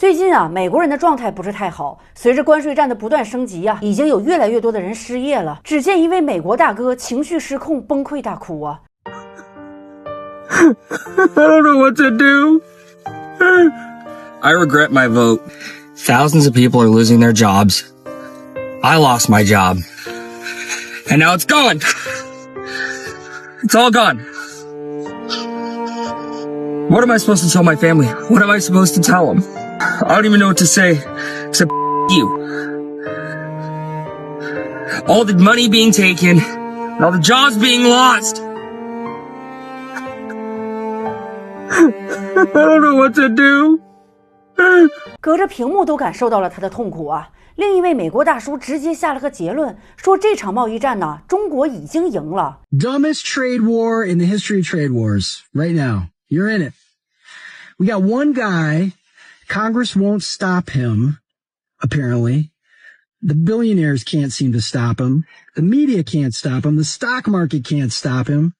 最近啊，美国人的状态不是太好，随着关税战的不断升级啊，已经有越来越多的人失业了。只见一位美国大哥情绪失控，崩溃大哭啊。I don't know what to do. I regret my vote. Thousands of people are losing their jobs. I lost my job. And now it's gone. It's all gone. What am I supposed to tell my family? What am I supposed to tell them? I don't even know what to say except you. All the money being taken, and all the jobs being lost. I don't know what to do. 隔着屏幕都感受到了他的痛苦啊。另一位美国大叔直接下了个结论，说这场贸易战呢，中国已经赢了。Dumbest trade war in the history of trade wars. Right now, you're in it. We got one guy. Congress won't stop him, apparently. The billionaires can't seem to stop him. The media can't stop him. The stock market can't stop him.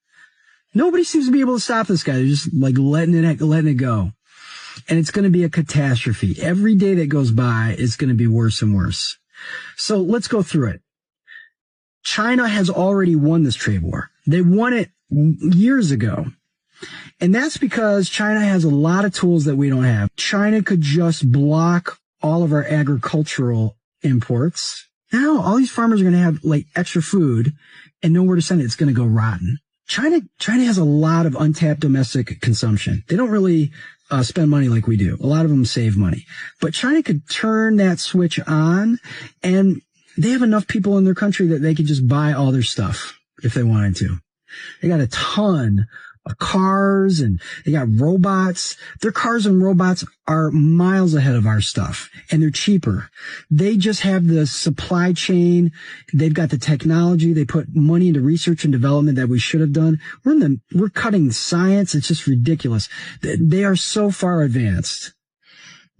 Nobody seems to be able to stop this guy. They're just like letting it go. And it's going to be a catastrophe. Every day that goes by is going to be worse and worse. So let's go through it. China has already won this trade war. They won it years ago. And that's because China has a lot of tools that we don't have. China could just block all of our agricultural imports. Now all these farmers are going to have like extra food and nowhere to send it. It's going to go rotten. China has a lot of untapped domestic consumption. They don't really spend money like we do. A lot of them save money. But China could turn that switch on, and they have enough people in their country that they could just buy all their stuff if they wanted to. They got a ton of cars, and they got robots. Their cars and robots are miles ahead of our stuff, and they're cheaper. They just have the supply chain. They've got the technology. They put money into research and development that we should have done. We're cutting science. It's just ridiculous. They are so far advanced.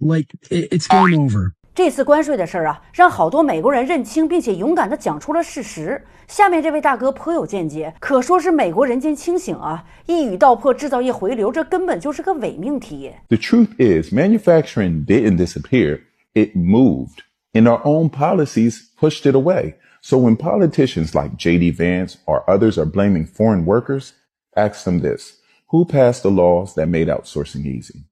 Like, it's game over. 这次关税的事啊，让好多美国人认清并且勇敢地讲出了事实。下面这位大哥颇有见解，可说是美国人间清醒啊！一语道破制造业回流，这根本就是个伪命题。The truth is, manufacturing didn't disappear; it moved, and our own policies pushed it away. So when politicians like J.D. Vance or others are blaming foreign workers, ask them this: who passed the laws that made outsourcing easy?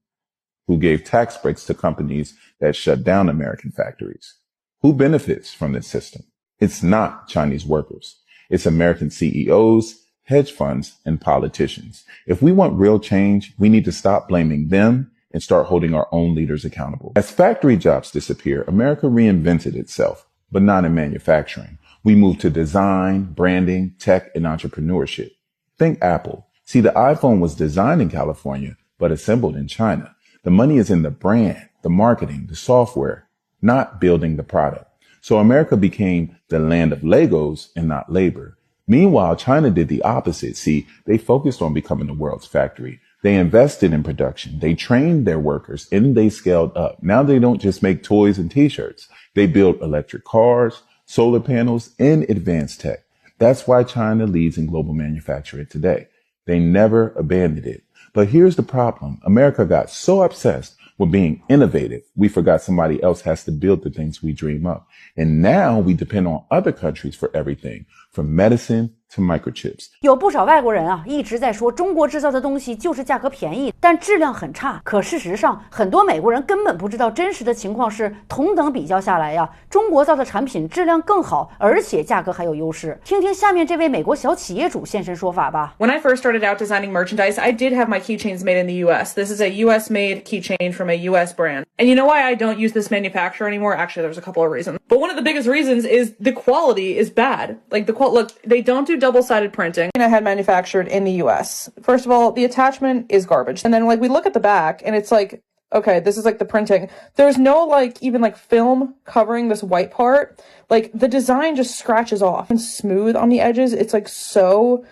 Who gave tax breaks to companies that shut down American factories? Who benefits from this system? It's not Chinese workers. It's American CEOs, hedge funds, and politicians. If we want real change, we need to stop blaming them and start holding our own leaders accountable. As factory jobs disappear, America reinvented itself, but not in manufacturing. We moved to design, branding, tech, and entrepreneurship. Think Apple. See, the iPhone was designed in California, but assembled in China. The money is in the brand, the marketing, the software, not building the product. So America became the land of Legos and not labor. Meanwhile, China did the opposite. See, they focused on becoming the world's factory. They invested in production. They trained their workers and they scaled up. Now they don't just make toys and t-shirts. They build electric cars, solar panels, and advanced tech. That's why China leads in global manufacturing today. They never abandoned it. But here's the problem. America got so obsessed with being innovative, we forgot somebody else has to build the things we dream up. And now we depend on other countries for everything, from medicine to microchips. 有不少外国人啊，一直在说中国制造的东西就是价格便宜，但质量很差。可事实上，很多美国人根本不知道真实的情况是，同等比较下来呀，中国造的产品质量更好，而且价格还有优势。听听下面这位美国小企业主现身说法吧。When I first started out designing merchandise, I did have my keychains made in the U.S. This is a U.S.-made keychain from a U.S. brand. And you know why I don't use this manufacturer anymore? Actually, there's a couple of reasons. But one of the biggest reasons is the quality is bad. Like look, they don't do double-sided printing. I had manufactured in the US. First of all, the attachment is garbage. And then we look at the back and it's like, okay, this is like the printing. There's no even film covering this white part. Like the design just scratches off and smooth on the edges. It's like so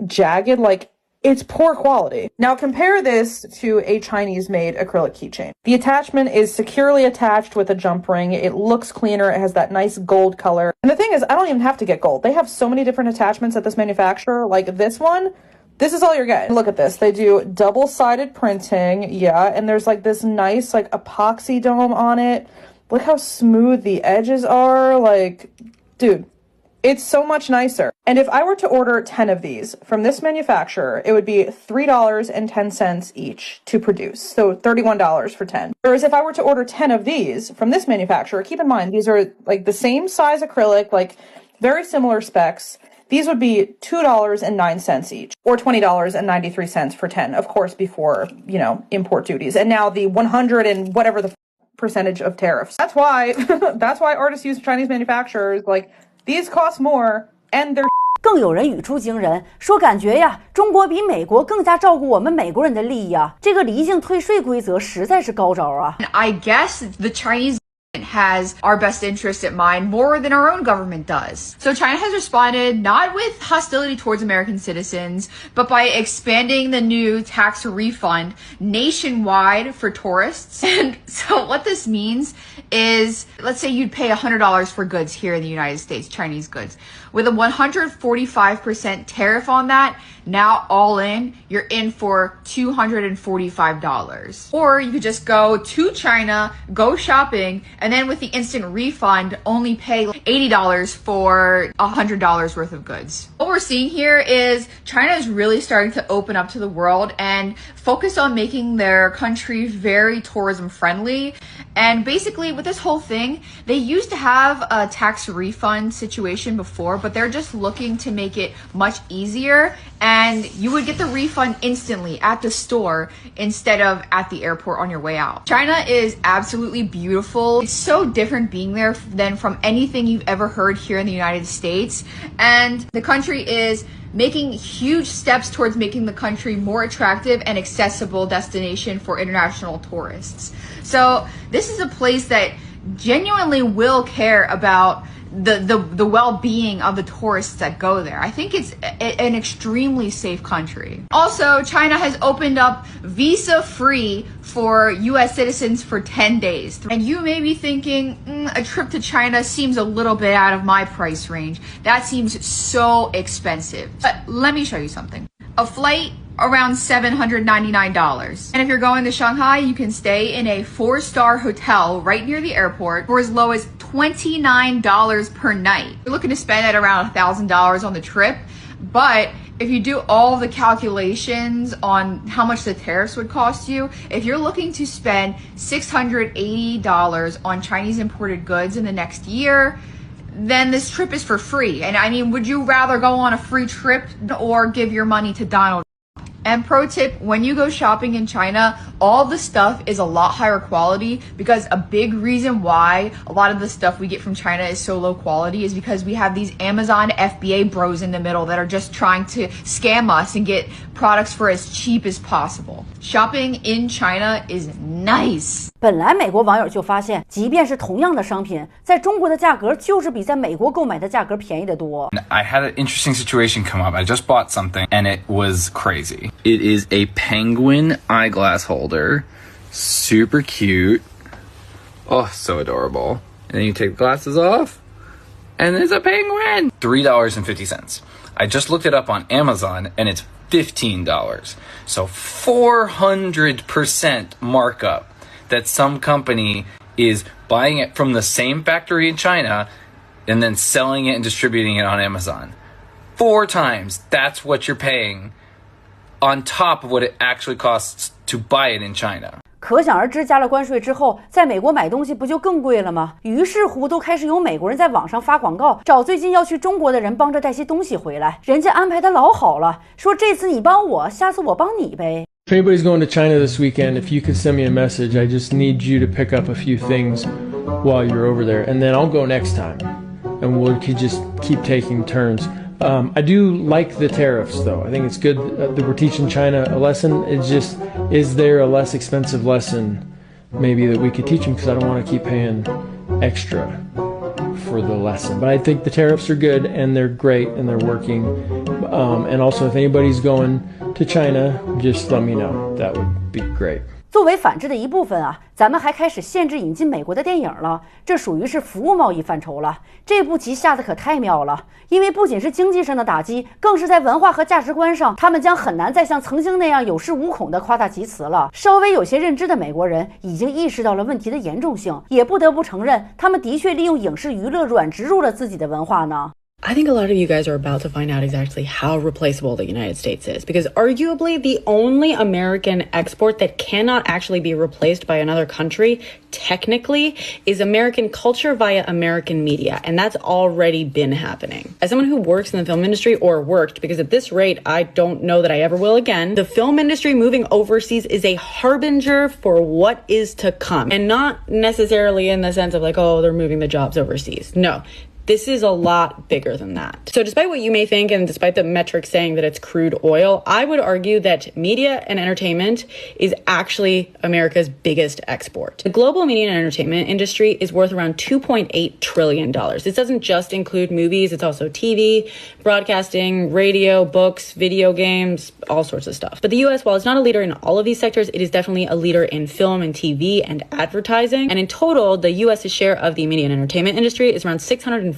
jagged, like it's poor quality. Now compare this to a Chinese-made acrylic keychain. The attachment is securely attached with a jump ring. It looks cleaner. It has that nice gold color. And the thing is, I don't even have to get gold. They have so many different attachments at this manufacturer. Like this one, This is all you're getting. Look at this. They do double-sided printing, yeah, and there's like this nice like epoxy dome on it. Look how smooth the edges are. Like, dude, it's so much nicer. And if I were to order 10 of these from this manufacturer, it would be $3.10 each to produce. So $31 for 10. Whereas if I were to order 10 of these from this manufacturer, keep in mind, these are like the same size acrylic, like very similar specs. These would be $2.09 each, or $20.93 for 10, of course, before, you know, import duties. And now the 100 and whatever the percentage of tariffs. That's why artists use Chinese manufacturers. Like, these cost more, and they're 更有人语出惊人，说感觉呀，中国比美国更加照顾我们美国人的利益啊，这个离境退税规则实在是高招啊。I guess the Chinese has our best interest at mind more than our own government does. So China has responded not with hostility towards American citizens, but by expanding the new tax refund nationwide for tourists. And so what this means is, let's say you'd pay $100 for goods here in the United States, Chinese goods. With a 145% tariff on that, now all in, you're in for $245. Or you could just go to China, go shopping, and then with the instant refund, only pay $80 for $100 worth of goods. What we're seeing here is China is really starting to open up to the world and focus on making their country very tourism friendly. And basically with this whole thing, they used to have a tax refund situation before, but they're just looking to make it much easier, and you would get the refund instantly at the store instead of at the airport on your way out. China is absolutely beautiful. It's so different being there than from anything you've ever heard here in the United States, and the country is making huge steps towards making the country more attractive and accessible destination for international tourists. So this is a place that genuinely will care about the well-being of the tourists that go there. I think it's an extremely safe country. Also, China has opened up visa-free for US citizens for 10 days. And you may be thinking, a trip to China seems a little bit out of my price range. That seems so expensive. But let me show you something. A flight around $799. And if you're going to Shanghai, you can stay in a 4-star hotel right near the airport for as low as $29 per night. You're looking to spend at around $1,000 on the trip, but if you do all the calculations on how much the tariffs would cost you, if you're looking to spend $680 on Chinese imported goods in the next year, then this trip is for free. And I mean, would you rather go on a free trip or give your money to Donald? And pro tip, when you go shopping in China, all the stuff is a lot higher quality, because a big reason why a lot of the stuff we get from China is so low quality is because we have these Amazon FBA bros in the middle that are just trying to scam us and get products for as cheap as possible. Shopping in China is nice. 本来美国网友就发现，即便是同样的商品，在中国的价格就是比在美国购买的价格便宜得多。I had an interesting situation come up. I just bought something and it was crazy. It is a penguin eyeglass holder. Super cute. Oh, so adorable. And then you take the glasses off and it's a penguin. $3.50. I just looked it up on Amazon and it's $15. So 400% markup. That some company is buying it from the same factory in China and then selling it and distributing it on Amazon. 4 times that's what you're paying on top of what it actually costs to buy it in China. 可想而知，加了关税之后，在美国买东西不就更贵了吗？于是乎，都开始有美国人在网上发广告，找最近要去中国的人帮着带些东西回来。人家安排的老好了，说这次你帮我，下次我帮你呗。If anybody's going to China this weekend, if you could send me a message, I just need you to pick up a few things while you're over there, and then I'll go next time, and we could just keep taking turns. I do like the tariffs, though. I think it's good that we're teaching China a lesson. It's just, is there a less expensive lesson maybe that we could teach them? Because I don't want to keep paying extra for the lesson. But I think the tariffs are good, and they're great, and they're working. And also, if anybody's going to China, just let me know. That would be great. 作为反制的一部分啊，咱们还开始限制引进美国的电影了，这属于是服务贸易范畴了。这步棋下得可太妙了，因为不仅是经济上的打击，更是在文化和价值观上，他们将很难再像曾经那样有恃无恐的夸大其词了。稍微有些认知的美国人已经意识到了问题的严重性，也不得不承认，他们的确利用影视娱乐软植入了自己的文化呢。I think a lot of you guys are about to find out exactly how replaceable the United States is, because arguably the only American export that cannot actually be replaced by another country, technically, is American culture via American media, and that's already been happening. As someone who works in the film industry, or worked, because at this rate, I don't know that I ever will again, the film industry moving overseas is a harbinger for what is to come, and not necessarily in the sense of like, oh, they're moving the jobs overseas. No. This is a lot bigger than that. So despite what you may think, and despite the metrics saying that it's crude oil, I would argue that media and entertainment is actually America's biggest export. The global media and entertainment industry is worth around $2.8 trillion. This doesn't just include movies, it's also TV, broadcasting, radio, books, video games, all sorts of stuff. But the US, while it's not a leader in all of these sectors, it is definitely a leader in film and TV and advertising. And in total, the US's share of the media and entertainment industry is around $649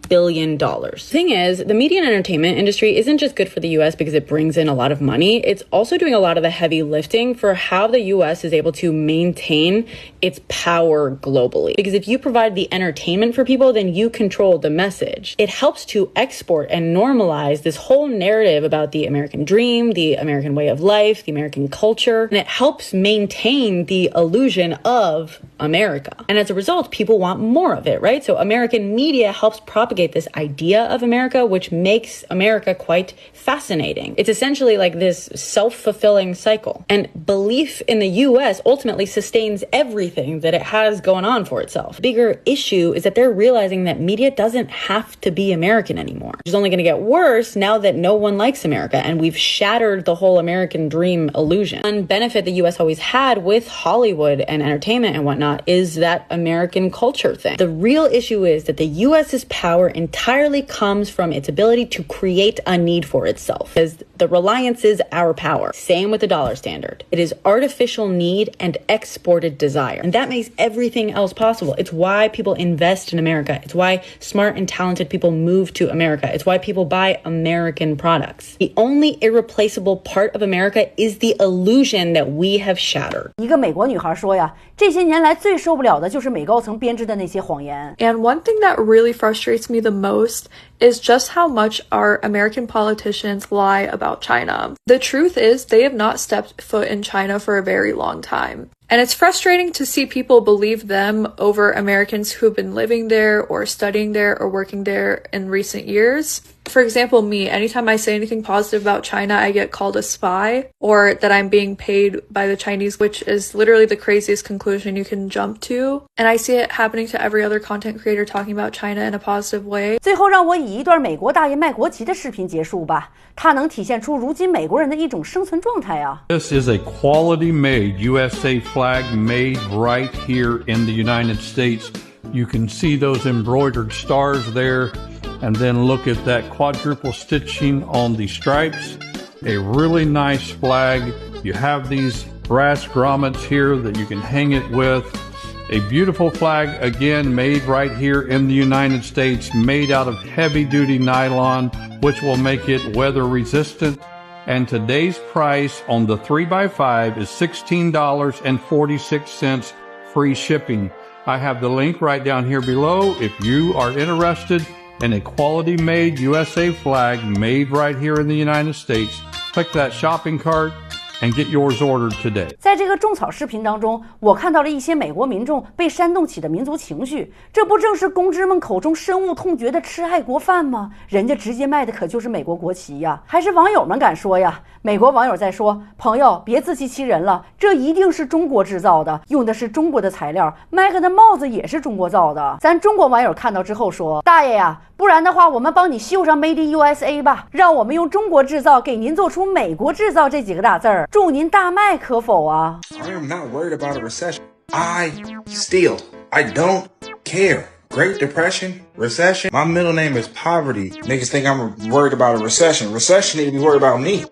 billion. The thing is, the media and entertainment industry isn't just good for the US because it brings in a lot of money, it's also doing a lot of the heavy lifting for how the US is able to maintain its power globally. Because if you provide the entertainment for people, then you control the message. It helps to export and normalize this whole narrative about the American dream, the American way of life, the American culture, and it helps maintain the illusion of America. And as a result, people want more of it, right? So American media helps propagate this idea of America, which makes America quite fascinating. It's essentially like this self-fulfilling cycle. And belief in the US ultimately sustains everything that it has going on for itself. The bigger issue is that they're realizing that media doesn't have to be American anymore. It's only going to get worse now that no one likes America, and we've shattered the whole American dream illusion. One benefit the US always had with Hollywood and entertainment and whatnot is that American culture thing. The real issue is that the US's power entirely comes from its ability to create a need for itself, because the reliance is our power. Same with the dollar standard. It is artificial need and exported desire. And that makes everything else possible. It's why people invest in America. It's why smart and talented people move to America. It's why people buy American products. The only irreplaceable part of America is the illusion that we have shattered. 一个美国女孩说呀，这些年来最受不了的就是美高层编织的那些谎言。And one thing that really frustrates me the most is just how much our American politicians lie about China. The truth is, they have not stepped foot in China for a very long time. And it's frustrating to see people believe them over Americans who've been living there or studying there or working there in recent years. For example, me, anytime I say anything positive about China, I get called a spy, or that I'm being paid by the Chinese, which is literally the craziest conclusion you can jump to. And I see it happening to every other content creator talking about China in a positive way. 最后让我以一段美国大爷卖国旗的视频结束吧，它能体现出如今美国人的一种生存状态啊。This is a quality-made USA flag made right here in the United States. You can see those embroidered stars there, and then look at that quadruple stitching on the stripes. A really nice flag. You have these brass grommets here that you can hang it with. A beautiful flag, again, made right here in the United States, made out of heavy-duty nylon, which will make it weather resistant. And today's price on the 3x5 is $16.46, free shipping. I have the link right down here below if you are interested in a quality-made USA flag made right here in the United States. Click that shopping cart and get yours ordered today. 在这个种草视频当中，我看到了一些美国民众被煽动起的民族情绪，这不正是公知们口中深恶痛绝的吃爱国饭吗？人家直接卖的可就是美国国旗呀，还是网友们敢说呀？美国网友在说，朋友别自欺欺人了，这一定是中国制造的，用的是中国的材料，麦克的帽子也是中国造的。咱中国网友看到之后说，大爷呀，不然的话我们帮你绣上 Made in USA 吧，让我们用中国制造给您做出美国制造这几个大字儿，祝您大卖可否啊？ I am not worried about a recession. I don't care. Great Depression, recession. My middle name is Poverty. Niggas think I'm worried about a recession. Recession need to be worried about me.